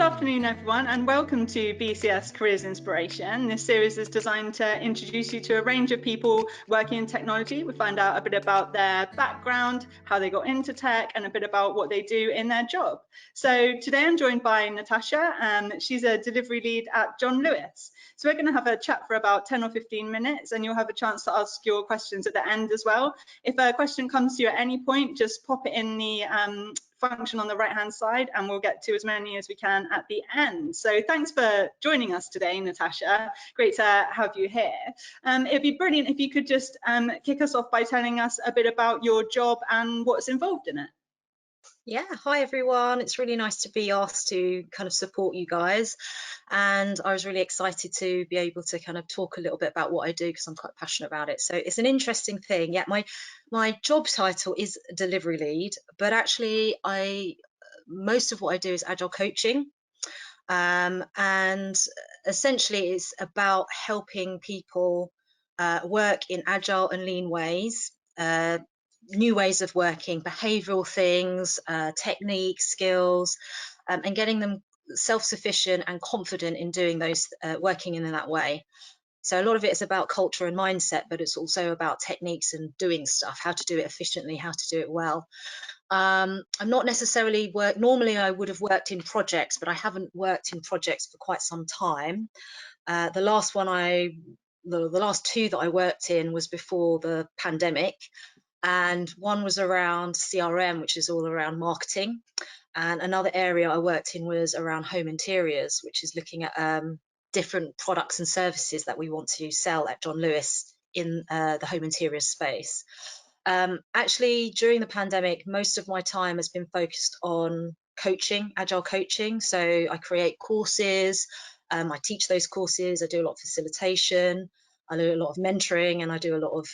afternoon, everyone, and welcome to BCS Careers Inspiration. This series is designed to introduce you to a range of people working in technology. We find out a bit about their background, how they got into tech, and a bit about what they do in their job. So today I'm joined by Natasha, and she's a delivery lead at John Lewis. So we're going to have a chat for about 10 or 15 minutes, and you'll have a chance to ask your questions at the end as well. If a question comes to you at any point, just pop it in the function on the right hand side and we'll get to as many as we can at the end. So thanks for joining us today, Natasha. Great to have you here. It'd be brilliant if you could just kick us off by telling us a bit about your job and what's involved in it. Yeah, hi everyone. It's really nice to be asked to kind of support you guys, and I was really excited to be able to kind of talk a little bit about what I do because I'm quite passionate about it. So it's an interesting thing. Yeah, my job title is delivery lead, but actually most of what I do is agile coaching, and essentially it's about helping people work in agile and lean ways. New ways of working, behavioral things, techniques, skills, and getting them self-sufficient and confident in doing those, working in that way. So a lot of it is about culture and mindset, but it's also about techniques and doing stuff, how to do it efficiently, how to do it well. I'm not necessarily normally I would have worked in projects, but I haven't worked in projects for quite some time. The last two that I worked in was before the pandemic. And one was around CRM, which is all around marketing. And another area I worked in was around home interiors, which is looking at different products and services that we want to sell at John Lewis in the home interiors space. Actually, during the pandemic, most of my time has been focused on coaching, agile coaching. So I create courses, I teach those courses, I do a lot of facilitation, I do a lot of mentoring, and I do a lot of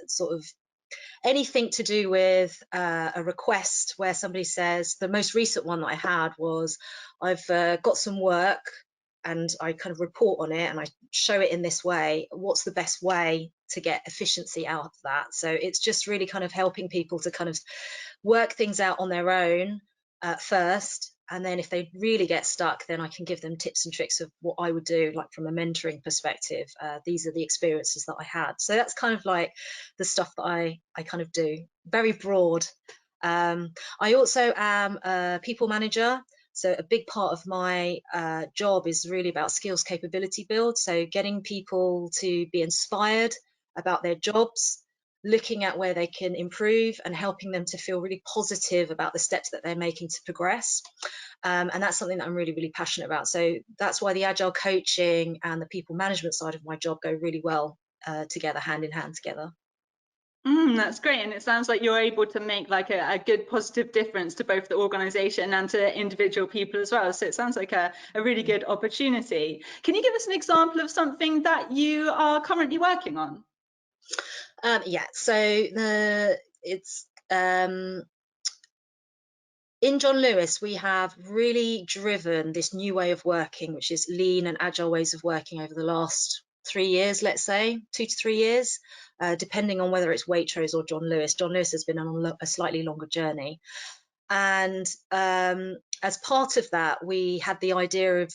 sort of anything to do with a request where somebody says, the most recent one that I had was, I've got some work and I kind of report on it and I show it in this way. What's the best way to get efficiency out of that? So it's just really kind of helping people to kind of work things out on their own first. And then if they really get stuck, then I can give them tips and tricks of what I would do, like from a mentoring perspective. These are the experiences that I had. So that's kind of like the stuff that I kind of do, very broad. I also am a people manager. So a big part of my job is really about skills capability build. So getting people to be inspired about their jobs, looking at where they can improve and helping them to feel really positive about the steps that they're making to progress. And that's something that I'm really, really passionate about. So that's why the agile coaching and the people management side of my job go really well together, hand in hand together. That's great, and it sounds like you're able to make like a good positive difference to both the organization and to individual people as well. So it sounds like a really good opportunity. Can you give us an example of something that you are currently working on? Yeah, so it's in John Lewis, we have really driven this new way of working, which is lean and agile ways of working over the last 3 years, let's say 2 to 3 years, depending on whether it's Waitrose or John Lewis. John Lewis has been on a slightly longer journey. And as part of that, we had the idea of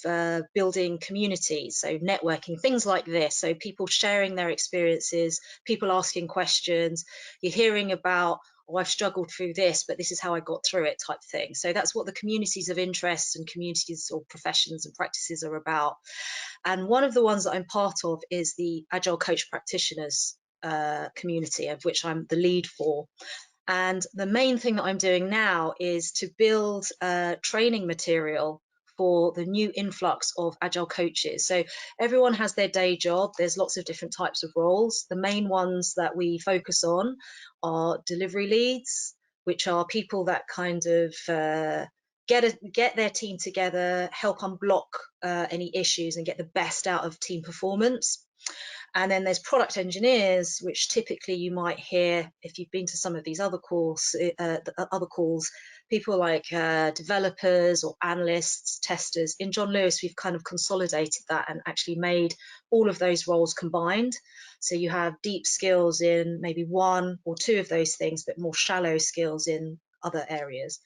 building communities, so networking, things like this. So people sharing their experiences, people asking questions, you're hearing about, oh, I've struggled through this, but this is how I got through it type thing. So that's what the communities of interest and communities or professions and practices are about. And one of the ones that I'm part of is the Agile Coach Practitioners community, of which I'm the lead for. And the main thing that I'm doing now is to build training material for the new influx of agile coaches. So everyone has their day job. There's lots of different types of roles. The main ones that we focus on are delivery leads, which are people that kind of get their team together, help unblock any issues and get the best out of team performance. And then there's product engineers, which typically you might hear if you've been to some of these other calls, people like developers or analysts, testers. In John Lewis, we've kind of consolidated that and actually made all of those roles combined. So you have deep skills in maybe one or two of those things, but more shallow skills in other areas.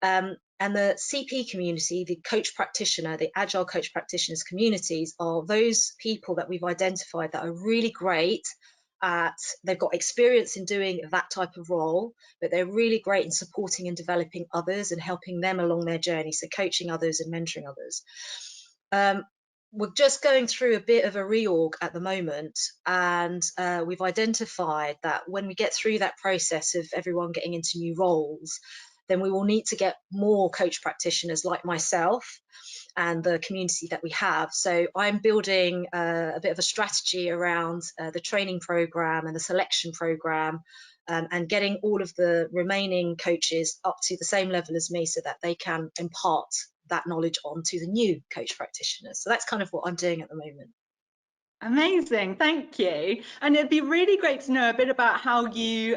And the CP community, the coach practitioner, the agile coach practitioners communities, are those people that we've identified that are really great at, they've got experience in doing that type of role, but they're really great in supporting and developing others and helping them along their journey. So coaching others and mentoring others. We're just going through a bit of a reorg at the moment, and we've identified that when we get through that process of everyone getting into new roles, then we will need to get more coach practitioners like myself and the community that we have. So I'm building a bit of a strategy around the training program and the selection program, and getting all of the remaining coaches up to the same level as me so that they can impart that knowledge on to the new coach practitioners. So that's kind of what I'm doing at the moment. Amazing, thank you. And it'd be really great to know a bit about how you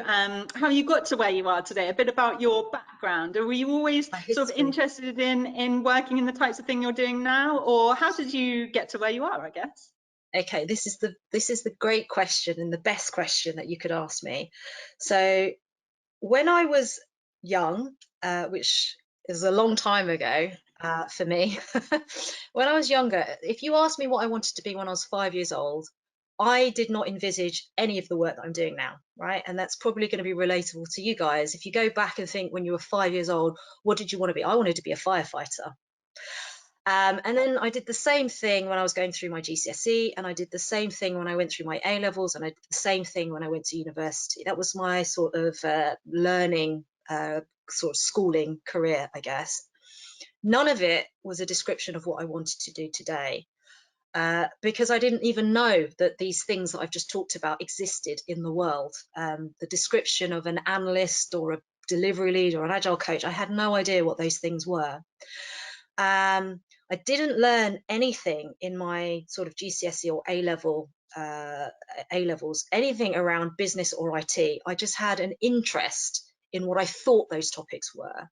got to where you are today, a bit about your background. Were you always My sort of history. interested in working in the types of thing you're doing now, or how did you get to where you are, I guess? Okay, this is the great question and the best question that you could ask me. So when I was young, which is a long time ago for me, when I was younger, if you asked me what I wanted to be when I was 5 years old, I did not envisage any of the work that I'm doing now, right? And that's probably going to be relatable to you guys. If you go back and think when you were 5 years old, what did you want to be? I wanted to be a firefighter. And then I did the same thing when I was going through my GCSE, and I did the same thing when I went through my A levels, and I did the same thing when I went to university. That was my sort of learning, sort of schooling career, I guess. None of it was a description of what I wanted to do today, because I didn't even know that these things that I've just talked about existed in the world. The description of an analyst or a delivery lead or an agile coach, I had no idea what those things were. I didn't learn anything in my sort of GCSE or A levels, anything around business or IT. I just had an interest in what I thought those topics were.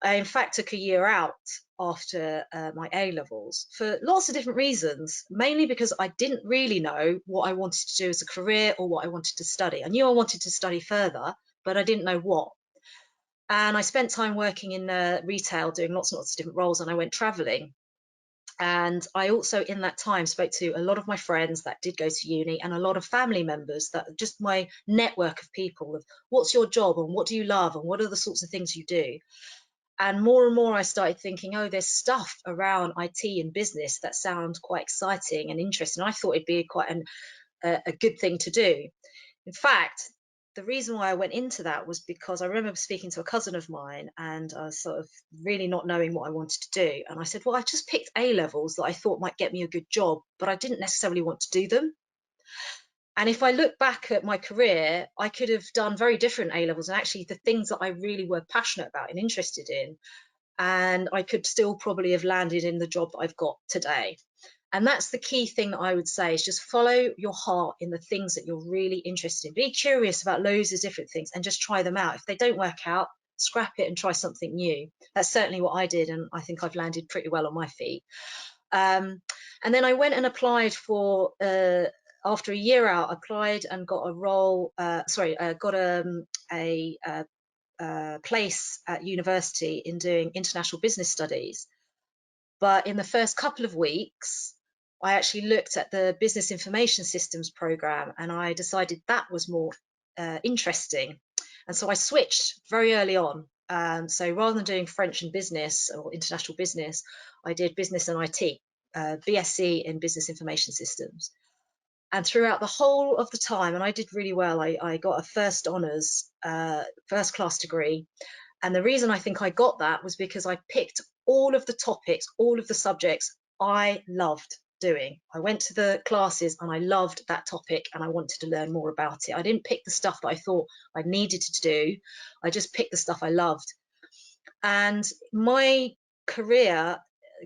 I, in fact, took a year out after my A levels for lots of different reasons, mainly because I didn't really know what I wanted to do as a career or what I wanted to study. I knew I wanted to study further, but I didn't know what. And I spent time working in retail, doing lots and lots of different roles, and I went traveling. And I also, in that time, spoke to a lot of my friends that did go to uni and a lot of family members, that just my network of people of what's your job and what do you love and what are the sorts of things you do. And more I started thinking, oh, there's stuff around IT and business that sound quite exciting and interesting. I thought it'd be quite a good thing to do. In fact, the reason why I went into that was because I remember speaking to a cousin of mine, and I was sort of really not knowing what I wanted to do. And I said, well, I just picked A levels that I thought might get me a good job, but I didn't necessarily want to do them. And if I look back at my career, I could have done very different A levels and actually the things that I really were passionate about and interested in. And I could still probably have landed in the job that I've got today. And that's the key thing that I would say, is just follow your heart in the things that you're really interested in. Be curious about loads of different things and just try them out. If they don't work out, scrap it and try something new. That's certainly what I did, and I think I've landed pretty well on my feet. And then I went and applied for, after a year out, applied and got a role, got a place at university in doing international business studies. But in the first couple of weeks, I actually looked at the business information systems program, and I decided that was more interesting. And so I switched very early on. So rather than doing French and business or international business, I did business and IT, BSc in business information systems. And throughout the whole of the time, and I did really well, I got a first honours, first class degree. And the reason I think I got that was because I picked all of the topics, all of the subjects I loved doing. I went to the classes and I loved that topic and I wanted to learn more about it. I didn't pick the stuff that I thought I needed to do. I just picked the stuff I loved. And my career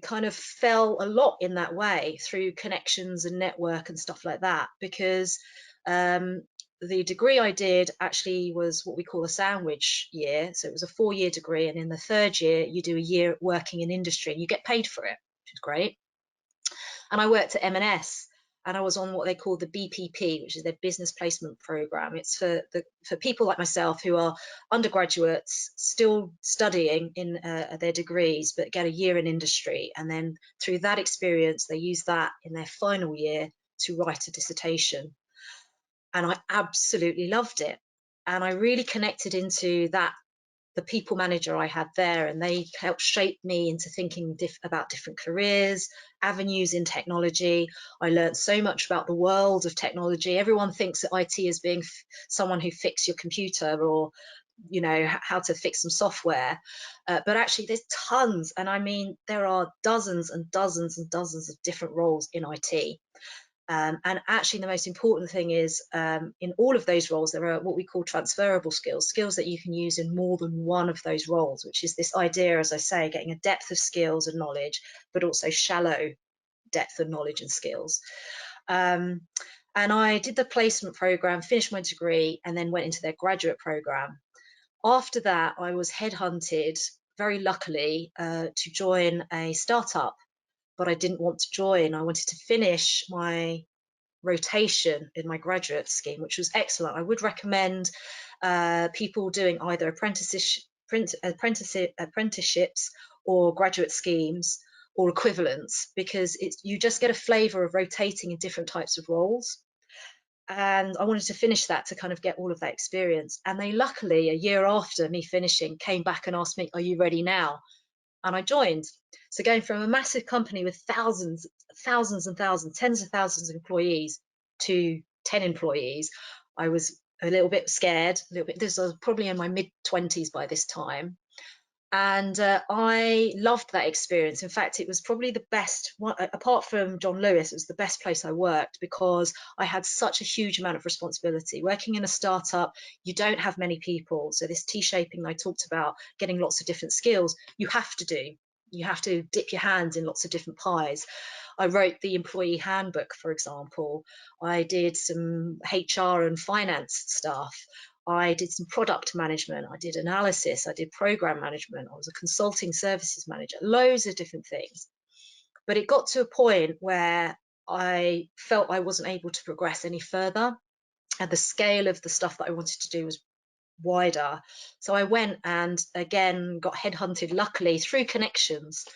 kind of fell a lot in that way through connections and network and stuff like that, because the degree I did actually was what we call a sandwich year. So it was a 4-year degree, and in the third year you do a year working in industry and you get paid for it, which is great. And I worked at M&S, and I was on what they call the BPP, which is their business placement program. It's for people like myself who are undergraduates still studying in their degrees, but get a year in industry, and then through that experience, they use that in their final year to write a dissertation. And I absolutely loved it, and I really connected into that, the people manager I had there, and they helped shape me into thinking about different careers, avenues in technology. I learned so much about the world of technology. Everyone thinks that IT is being someone who fixes your computer, or how to fix some software, but actually there's tons, and I mean there are dozens and dozens and dozens of different roles in IT. And actually, the most important thing is, in all of those roles, there are what we call transferable skills, skills that you can use in more than one of those roles, which is this idea, as I say, getting a depth of skills and knowledge, but also shallow depth of knowledge and skills. And I did the placement program, finished my degree, and then went into their graduate program. After that, I was headhunted, very luckily, to join a startup, but I didn't want to join. I wanted to finish my rotation in my graduate scheme, which was excellent. I would recommend people doing either apprenticeships or graduate schemes or equivalents, because you just get a flavour of rotating in different types of roles. And I wanted to finish that to kind of get all of that experience. And they luckily, a year after me finishing, came back and asked me, "Are you ready now?" And I joined. So going from a massive company with thousands and thousands, tens of thousands of employees to 10 employees, I was a little bit scared, a little bit. This was probably in my mid-20s by this time. And I loved that experience. In fact, it was probably the best one, apart from John Lewis, it was the best place I worked, because I had such a huge amount of responsibility. Working in a startup, you don't have many people. So this T-shaping I talked about, getting lots of different skills, you have to do. You have to dip your hands in lots of different pies. I wrote the employee handbook, for example. I did some HR and finance stuff. I did some product management, I did analysis, I did program management, I was a consulting services manager, loads of different things. But it got to a point where I felt I wasn't able to progress any further, and the scale of the stuff that I wanted to do was wider. So I went and again got headhunted, luckily through connections,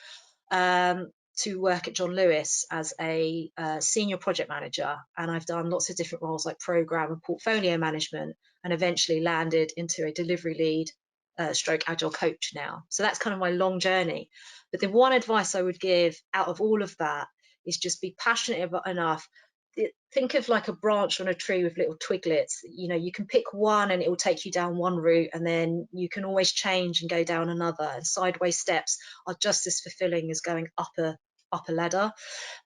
to work at John Lewis as a senior project manager. And I've done lots of different roles like program and portfolio management, and eventually landed into a delivery lead stroke agile coach now. So that's kind of my long journey. But the one advice I would give out of all of that is just be passionate enough. Think of like a branch on a tree with little twiglets. You can pick one and it will take you down one route, and then you can always change and go down another. And sideways steps are just as fulfilling as going up a ladder.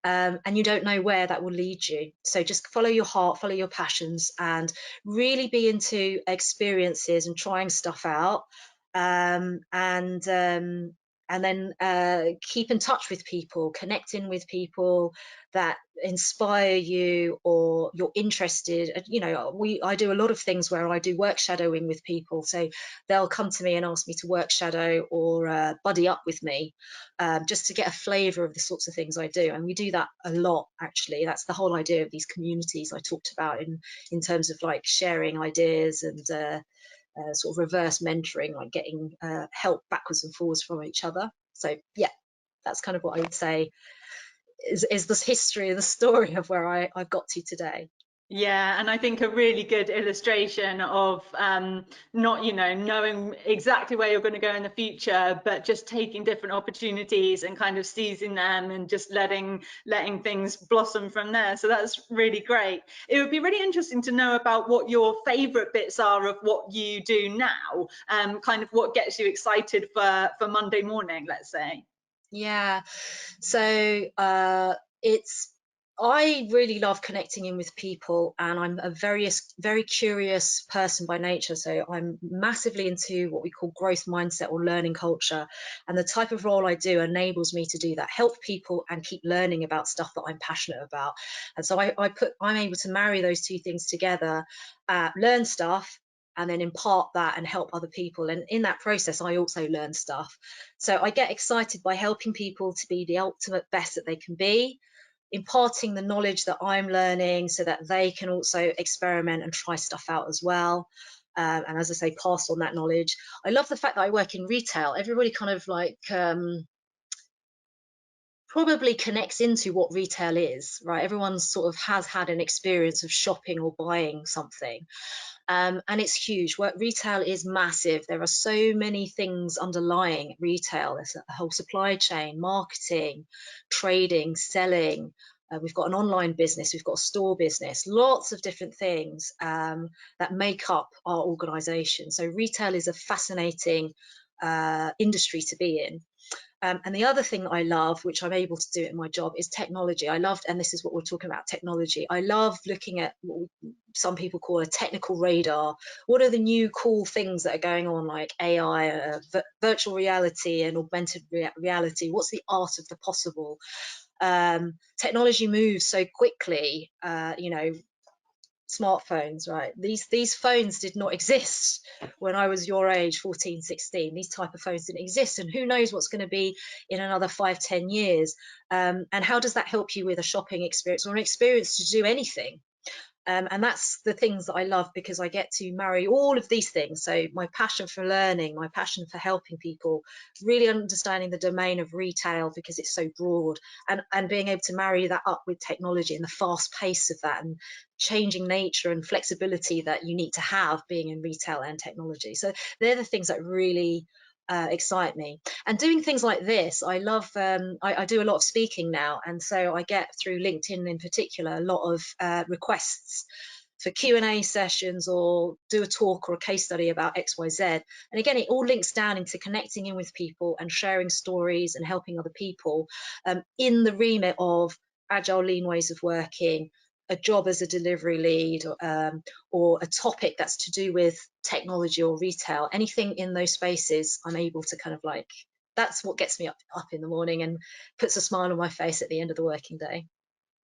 And you don't know where that will lead you. So just follow your heart, follow your passions, and really be into experiences and trying stuff out. And then keep in touch with people, connecting with people that inspire you or you're interested. I do a lot of things where I do work shadowing with people, so they'll come to me and ask me to work shadow or buddy up with me, just to get a flavour of the sorts of things I do. And we do that a lot, actually. That's the whole idea of these communities I talked about in terms of like sharing ideas and sort of reverse mentoring, like getting help backwards and forwards from each other. So yeah, that's kind of what I would say is this history, the story of where I've got to today. Yeah, and I think a really good illustration of not, knowing exactly where you're going to go in the future, but just taking different opportunities and kind of seizing them and just letting things blossom from there. So that's really great. It would be really interesting to know about what your favorite bits are of what you do now, kind of what gets you excited for Monday morning, let's say. Yeah, so I really love connecting in with people, and I'm a very curious person by nature. So I'm massively into what we call growth mindset or learning culture, and the type of role I do enables me to do that, help people and keep learning about stuff that I'm passionate about. And so I'm able to marry those two things together, learn stuff, and then impart that and help other people. And in that process, I also learn stuff. So I get excited by helping people to be the ultimate best that they can be. imparting the knowledge that I'm learning so that they can also experiment and try stuff out as well. And as I say, pass on that knowledge. I love the fact that I work in retail. Everybody kind of like probably connects into what retail is, right? Everyone sort of has had an experience of shopping or buying something. And it's huge. Retail is massive. There are so many things underlying retail. There's a whole supply chain, marketing, trading, selling. We've got an online business. We've got a store business. Lots of different things that make up our organization. So retail is a fascinating industry to be in. And the other thing that I love, which I'm able to do in my job, is technology. I loved, and this is what we're talking about, technology. I love looking at what some people call a technical radar. What are the new cool things that are going on, like AI, virtual reality and augmented reality? What's the art of the possible? Technology moves so quickly, smartphones, right? These phones did not exist when I was your age, 14, 16. These type of phones didn't exist, and who knows what's going to be in another 5, 10 years. And how does that help you with a shopping experience or an experience to do anything? And that's the things that I love, because I get to marry all of these things. So my passion for learning, my passion for helping people, really understanding the domain of retail because it's so broad, and being able to marry that up with technology and the fast pace of that, and changing nature and flexibility that you need to have being in retail and technology. So they're the things that really excite me. And doing things like this, I love. I do a lot of speaking now, and so I get through LinkedIn in particular a lot of requests for Q&A sessions, or do a talk or a case study about XYZ. And again, it all links down into connecting in with people and sharing stories and helping other people in the remit of agile, lean ways of working, a job as a delivery lead, or a topic that's to do with technology or retail. Anything in those spaces, I'm able to kind of like, that's what gets me up in the morning and puts a smile on my face at the end of the working day.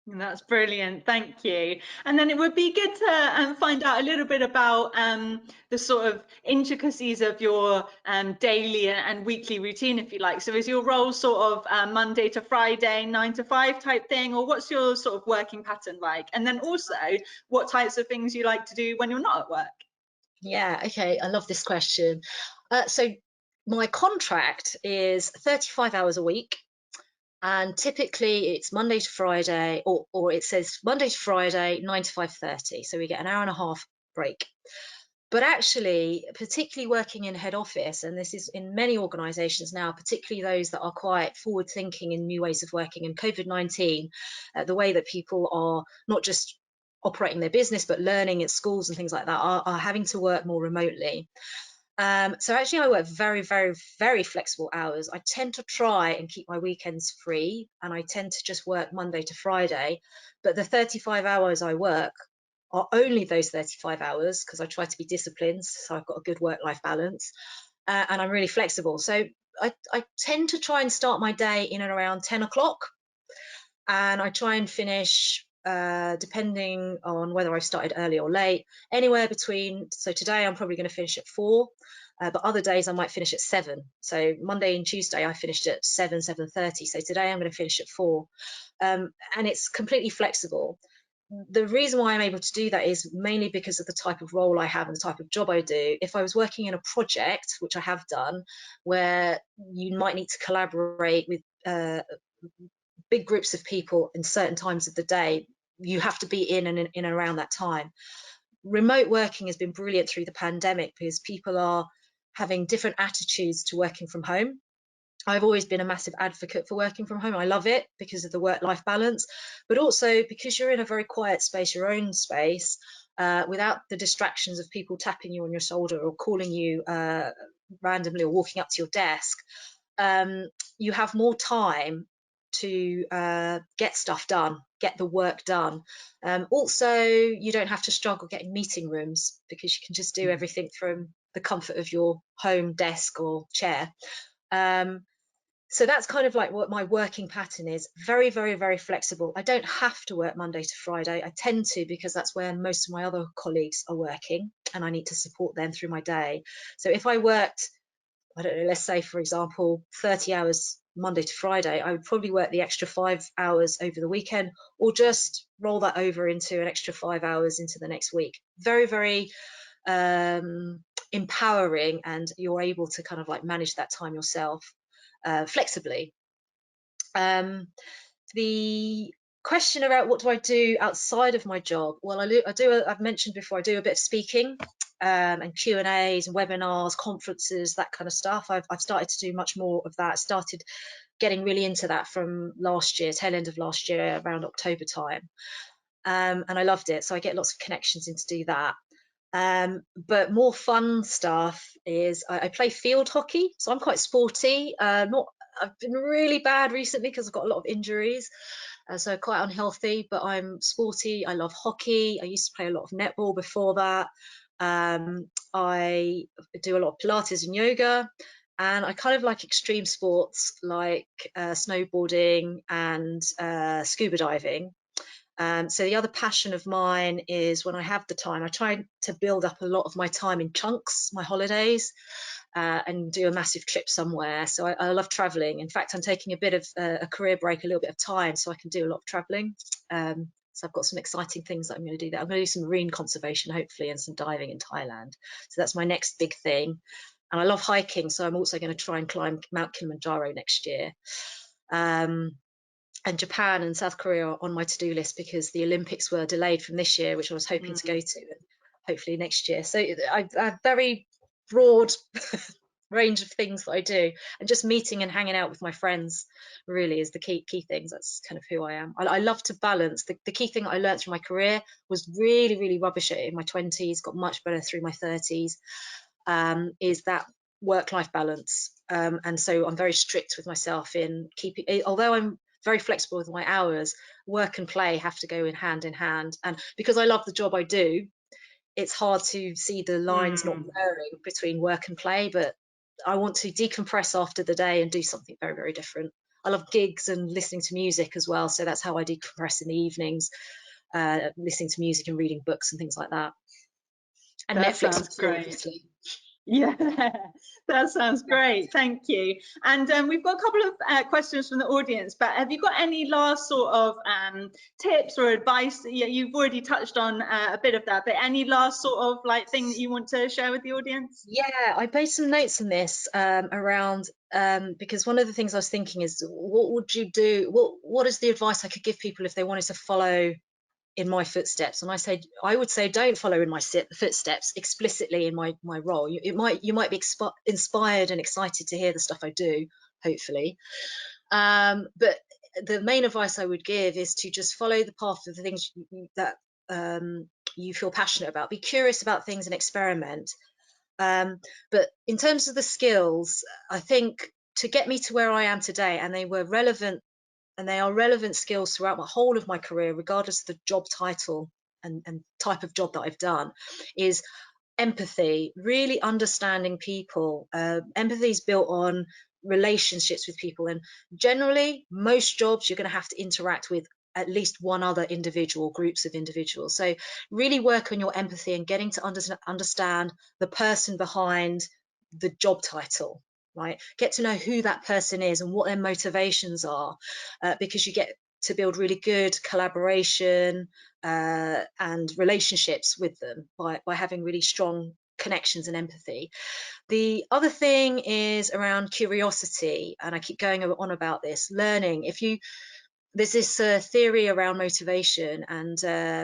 That's brilliant, thank you. And then it would be good to find out a little bit about the sort of intricacies of your daily and weekly routine, if you like. So is your role sort of Monday to Friday, 9 to 5 type thing, or what's your sort of working pattern like? And then also, what types of things you like to do when you're not at work? Yeah, okay, I love this question. So my contract is 35 hours a week. And typically it's Monday to Friday, or it says Monday to Friday, 9 to 5:30. So we get an hour and a half break. But actually, particularly working in head office, and this is in many organizations now, particularly those that are quite forward thinking in new ways of working, and COVID-19, the way that people are not just operating their business, but learning at schools and things like that, are having to work more remotely. So actually I work very, very, very flexible hours. I tend to try and keep my weekends free, and I tend to just work Monday to Friday. But the 35 hours I work are only those 35 hours, because I try to be disciplined. So I've got a good work-life balance, and I'm really flexible. So I tend to try and start my day in and around 10 o'clock, and I try and finish, depending on whether I've started early or late, anywhere between, so today I'm probably going to finish at 4, but other days I might finish at 7. So Monday and Tuesday I finished at 7, 7:30. So today I'm going to finish at 4. And it's completely flexible. The reason why I'm able to do that is mainly because of the type of role I have and the type of job I do. If I was working in a project, which I have done, where you might need to collaborate with big groups of people in certain times of the day, you have to be in and around that time. Remote working has been brilliant through the pandemic, because people are having different attitudes to working from home. I've always been a massive advocate for working from home. I love it because of the work-life balance, but also because you're in a very quiet space, your own space, without the distractions of people tapping you on your shoulder or calling you randomly or walking up to your desk. You have more time to get stuff done, get the work done. Also, you don't have to struggle getting meeting rooms, because you can just do everything from the comfort of your home desk or chair. So that's kind of like what my working pattern is. Very, very, very flexible. I don't have to work Monday to Friday. I tend to, because that's where most of my other colleagues are working, and I need to support them through my day. So if I worked, I don't know, let's say, for example, 30 hours Monday to Friday, I would probably work the extra 5 hours over the weekend, or just roll that over into an extra 5 hours into the next week. Very, very empowering, and you're able to kind of like manage that time yourself flexibly. The question about what do I do outside of my job? Well, I've mentioned before, I do a bit of speaking and Q&As and webinars, conferences, that kind of stuff. I've started to do much more of that. Started getting really into that from last year, tail end of last year, around October time. And I loved it. So I get lots of connections in to do that. But more fun stuff is I play field hockey. So I'm quite sporty. I've been really bad recently because I've got a lot of injuries. So quite unhealthy, but I'm sporty. I love hockey. I used to play a lot of netball before that. I do a lot of Pilates and yoga, and I kind of like extreme sports like snowboarding and scuba diving. So the other passion of mine is, when I have the time, I try to build up a lot of my time in chunks, my holidays, and do a massive trip somewhere. So I love traveling. In fact, I'm taking a bit of a career break, a little bit of time, so I can do a lot of traveling. So I've got some exciting things that I'm going to do there. I'm going to do some marine conservation, hopefully, and some diving in Thailand. So that's my next big thing. And I love hiking, so I'm also going to try and climb Mount Kilimanjaro next year. And Japan and South Korea are on my to-do list because the Olympics were delayed from this year, which I was hoping to go to, and hopefully next year. So I have very broad range of things that I do, and just meeting and hanging out with my friends really is the key things. That's kind of who I am. I love to balance. The key thing that I learned through my career was really rubbish at it in my 20s, got much better through my 30s, is that work-life balance. And so I'm very strict with myself in keeping, although I'm very flexible with my hours, work and play have to go in hand. And because I love the job I do, it's hard to see the lines not blurring between work and play. But I want to decompress after the day and do something very different. I love gigs and listening to music as well, so that's how I decompress in the evenings, listening to music and reading books and things like that. And That Netflix, sounds great. obviously. Yeah, that sounds great. Thank you. And we've got a couple of questions from the audience, but have you got any last sort of tips or advice? Yeah, you've already touched on a bit of that, but any last sort of like thing that you want to share with the audience? Yeah, I made some notes on this around because one of the things I was thinking is, what would you do? What is the advice I could give people if they wanted to follow in my footsteps? And I would say don't follow in my footsteps explicitly in my role. You might be inspired and excited to hear the stuff I do, hopefully, but the main advice I would give is to just follow the path of the things that you feel passionate about. Be curious about things and experiment. But in terms of the skills, I think to get me to where I am today, and they were relevant, and they are relevant skills throughout the whole of my career, regardless of the job title and type of job that I've done, is empathy, really understanding people. Empathy is built on relationships with people, and generally most jobs you're going to have to interact with at least one other individual, groups of individuals. So really work on your empathy and getting to understand the person behind the job title, right? Get to know who that person is and what their motivations are, because you get to build really good collaboration and relationships with them by having really strong connections and empathy. The other thing is around curiosity, and I keep going on about this. Learning. There's this theory around motivation and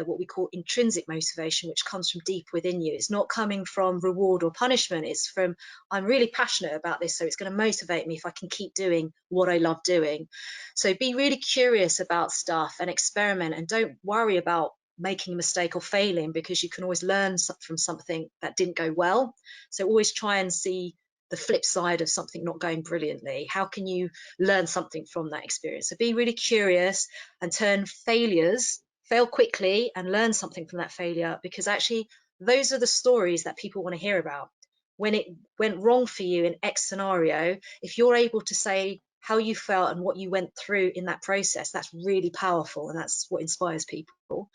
what we call intrinsic motivation, which comes from deep within you. It's not coming from reward or punishment. It's from, I'm really passionate about this, so it's going to motivate me if I can keep doing what I love doing. So be really curious about stuff and experiment, and don't worry about making a mistake or failing, because you can always learn from something that didn't go well. So always try and see the flip side of something not going brilliantly. How can you learn something from that experience? So be really curious and fail quickly and learn something from that failure, because actually those are the stories that people want to hear about. When it went wrong for you in X scenario, if you're able to say how you felt and what you went through in that process, that's really powerful, and that's what inspires people.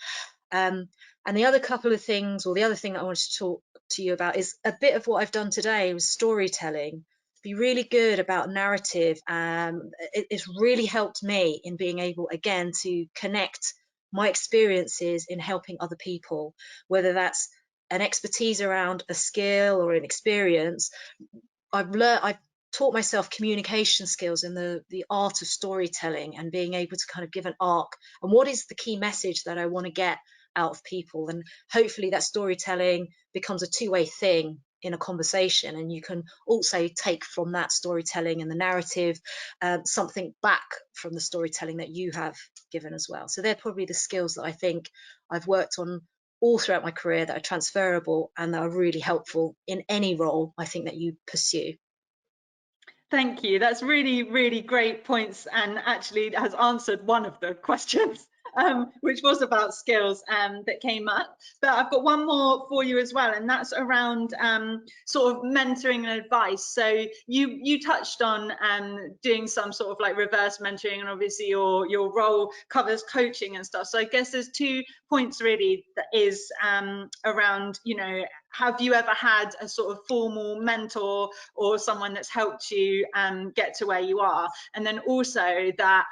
And the other couple of things, or the other thing that I wanted to talk to you about, is a bit of what I've done today was storytelling. be really good about narrative. It's really helped me in being able, again, to connect my experiences in helping other people, whether that's an expertise around a skill or an experience. I've taught myself communication skills in the art of storytelling and being able to kind of give an arc and what is the key message that I want to get out of people. And hopefully that storytelling becomes a two-way thing in a conversation, and you can also take from that storytelling and the narrative something back from the storytelling that you have given as well. So they're probably the skills that I think I've worked on all throughout my career that are transferable and that are really helpful in any role I think that you pursue. Thank you. That's really, really great points, and actually has answered one of the questions, which was about skills that came up. But I've got one more for you as well, and that's around sort of mentoring and advice. So you touched on doing some sort of like reverse mentoring, and obviously your role covers coaching and stuff. So I guess there's 2 points really that is around, you know, have you ever had a sort of formal mentor or someone that's helped you get to where you are? And then also that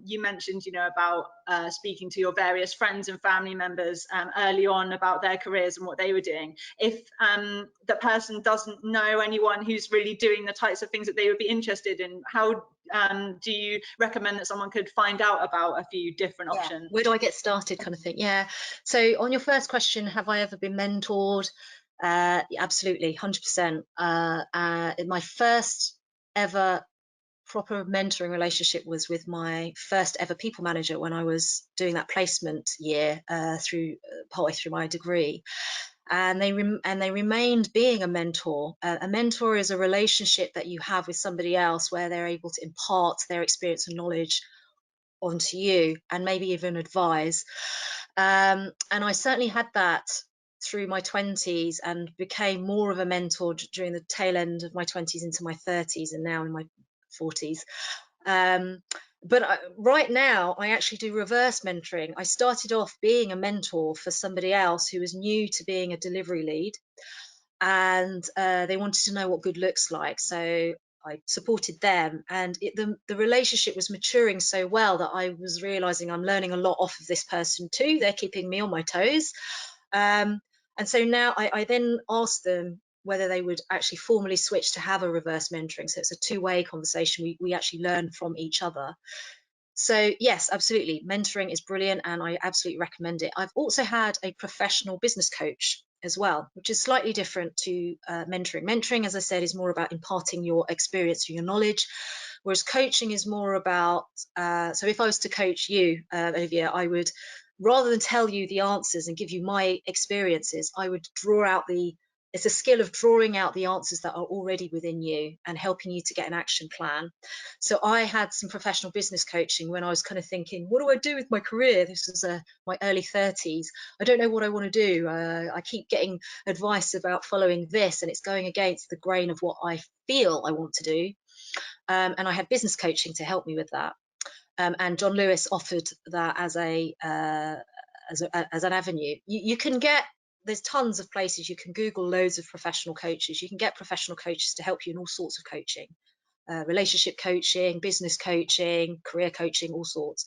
you mentioned, you know, about speaking to your various friends and family members early on about their careers and what they were doing. If the person doesn't know anyone who's really doing the types of things that they would be interested in, how do you recommend that someone could find out about a few different options? Where do I get started, kind of thing? Yeah. So on your first question, have I ever been mentored? Absolutely, 100%. My first ever proper mentoring relationship was with my first ever people manager when I was doing that placement year through partway through my degree. And they remained being a mentor. A mentor is a relationship that you have with somebody else where they're able to impart their experience and knowledge onto you and maybe even advise. And I certainly had that through my 20s and became more of a mentor during the tail end of my 20s into my 30s and now in my 40s. But right now, I actually do reverse mentoring. I started off being a mentor for somebody else who was new to being a delivery lead, and they wanted to know what good looks like. So I supported them, and the relationship was maturing so well that I was realizing I'm learning a lot off of this person too. They're keeping me on my toes. And so now I then asked them whether they would actually formally switch to have a reverse mentoring. So it's a two-way conversation. We actually learn from each other. So yes, absolutely. Mentoring is brilliant and I absolutely recommend it. I've also had a professional business coach as well, which is slightly different to mentoring. Mentoring, as I said, is more about imparting your experience or your knowledge, whereas coaching is more about, so if I was to coach you, Olivia, I would, rather than tell you the answers and give you my experiences, I would draw out it's a skill of drawing out the answers that are already within you and helping you to get an action plan. So I had some professional business coaching when I was kind of thinking, what do I do with my career? This was my early 30s. I don't know what I want to do. I keep getting advice about following this and it's going against the grain of what I feel I want to do. And I had business coaching to help me with that. And John Lewis offered that as an avenue. You can get, there's tons of places. You can Google loads of professional coaches. You can get professional coaches to help you in all sorts of coaching, relationship coaching, business coaching, career coaching, all sorts.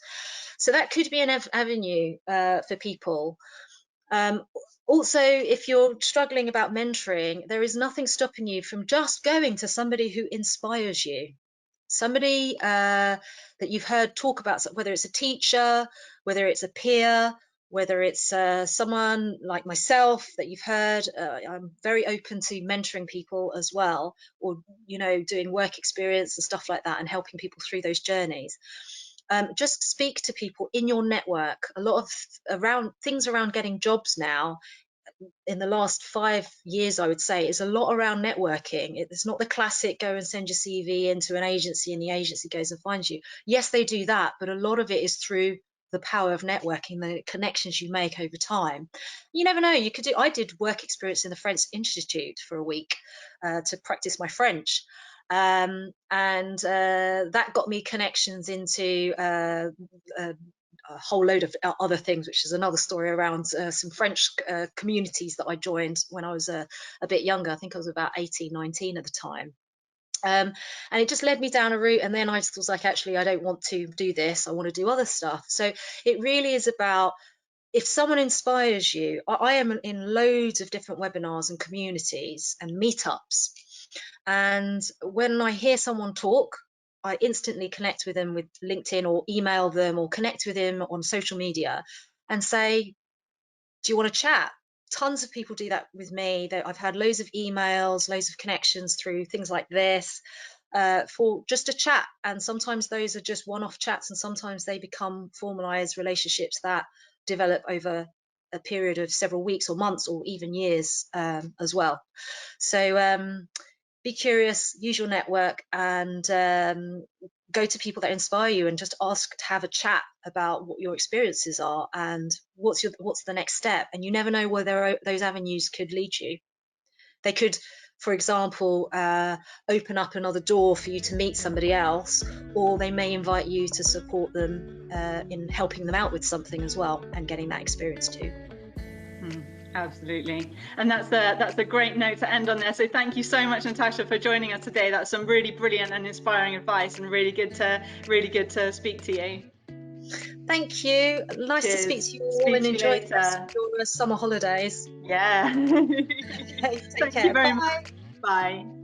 So that could be an avenue for people. Also, if you're struggling about mentoring, there is nothing stopping you from just going to somebody who inspires you. Somebody that you've heard talk about, whether it's a teacher, whether it's a peer, whether it's someone like myself that you've heard. I'm very open to mentoring people as well, or, you know, doing work experience and stuff like that and helping people through those journeys. Just speak to people in your network. A lot of things around getting jobs now in the last 5 years, I would say, is a lot around networking. It's not the classic go and send your CV into an agency and the agency goes and finds you. Yes, they do that, but a lot of it is through the power of networking, the connections you make over time. You never know. You could do. I did work experience in the French Institute for a week to practice my French. And that got me connections into a whole load of other things, which is another story around some French communities that I joined when I was a bit younger. I think I was about 18, 19 at the time. And it just led me down a route, and then I just was like, actually, I don't want to do this, I want to do other stuff. So it really is about, if someone inspires you, I am in loads of different webinars and communities and meetups, and when I hear someone talk, I instantly connect with them with LinkedIn, or email them, or connect with them on social media and say, do you want to chat? Tons of people do that with me. I've had loads of emails, loads of connections through things like this, for just a chat. And sometimes those are just one-off chats, and sometimes they become formalized relationships that develop over a period of several weeks or months or even years, as well. So be curious, use your network, and go to people that inspire you, and just ask to have a chat about what your experiences are and what's the next step. And you never know where those avenues could lead you. They could, for example, open up another door for you to meet somebody else, or they may invite you to support them in helping them out with something as well, and getting that experience too. Absolutely. And that's a great note to end on there. So thank you so much, Natasha, for joining us today. That's some really brilliant and inspiring advice, and really good to speak to you. Thank you. Nice to speak Cheers. to you all, Speak and to you enjoy the rest later. of your summer holidays. Yeah. Okay, take Thank you care. very Bye. much. Bye.